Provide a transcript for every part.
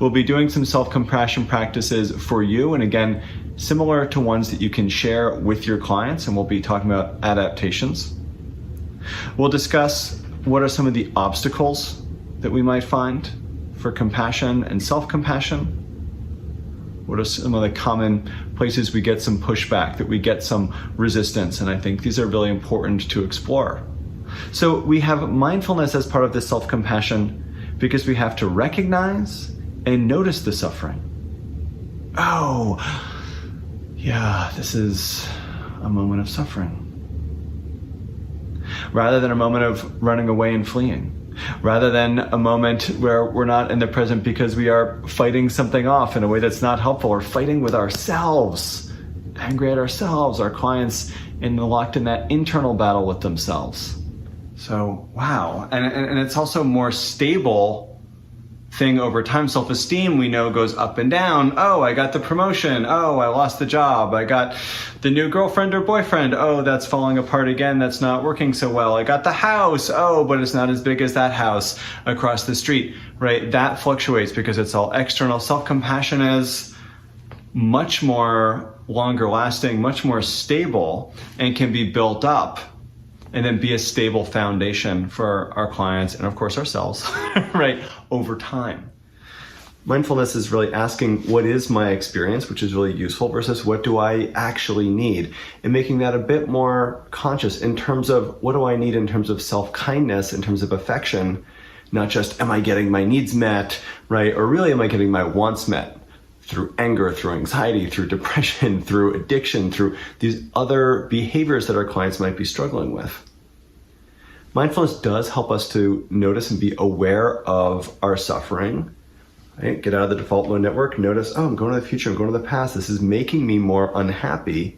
We'll be doing some self-compassion practices for you, and again, similar to ones that you can share with your clients, and we'll be talking about adaptations. We'll discuss what are some of the obstacles that we might find for compassion and self-compassion. What are some of the common places we get some pushback, that we get some resistance? And I think these are really important to explore. So we have mindfulness as part of this self-compassion because we have to recognize and notice the suffering. Oh, yeah, this is a moment of suffering. Rather than a moment of running away and fleeing. Rather than a moment where we're not in the present because we are fighting something off in a way that's not helpful, or fighting with ourselves, angry at ourselves, our clients, and locked in that internal battle with themselves. So, wow. And it's also more stable thing over time. Self-esteem, we know, goes up and down. Oh, I got the promotion. Oh, I lost the job. I got the new girlfriend or boyfriend. Oh, that's falling apart again. That's not working so well. I got the house. Oh, but it's not as big as that house across the street, right? That fluctuates because it's all external. Self-compassion is much more longer lasting, much more stable, and can be built up and then be a stable foundation for our clients and of course ourselves, right, over time. Mindfulness is really asking, what is my experience, which is really useful, versus what do I actually need? And making that a bit more conscious in terms of what do I need in terms of self-kindness, in terms of affection, not just am I getting my needs met, right? Or really am I getting my wants met? Through anger, through anxiety, through depression, through addiction, through these other behaviors that our clients might be struggling with. Mindfulness does help us to notice and be aware of our suffering, right? Get out of the default mode network, notice, oh, I'm going to the future, I'm going to the past, this is making me more unhappy.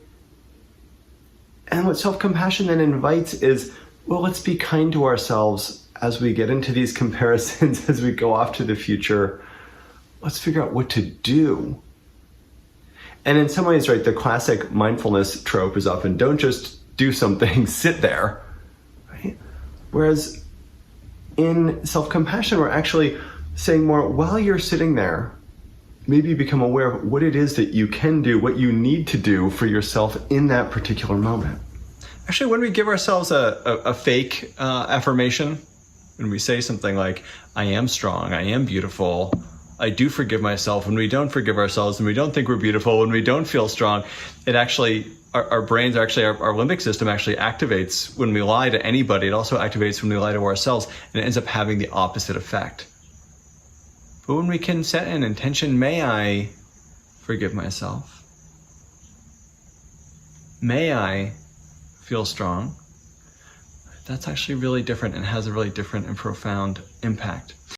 And what self-compassion then invites is, well, let's be kind to ourselves as we get into these comparisons, as we go off to the future. Let's figure out what to do. And in some ways, right, the classic mindfulness trope is often don't just do something, sit there, right? Whereas in self-compassion, we're actually saying more, while you're sitting there, maybe you become aware of what it is that you can do, what you need to do for yourself in that particular moment. Actually, when we give ourselves a fake affirmation, when we say something like, I am strong, I am beautiful, I do forgive myself, when we don't forgive ourselves, when we don't think we're beautiful, when we don't feel strong, it actually, our brains actually, our limbic system actually activates when we lie to anybody. It also activates when we lie to ourselves, and it ends up having the opposite effect. But when we can set an intention, may I forgive myself? May I feel strong? That's actually really different and has a really different and profound impact.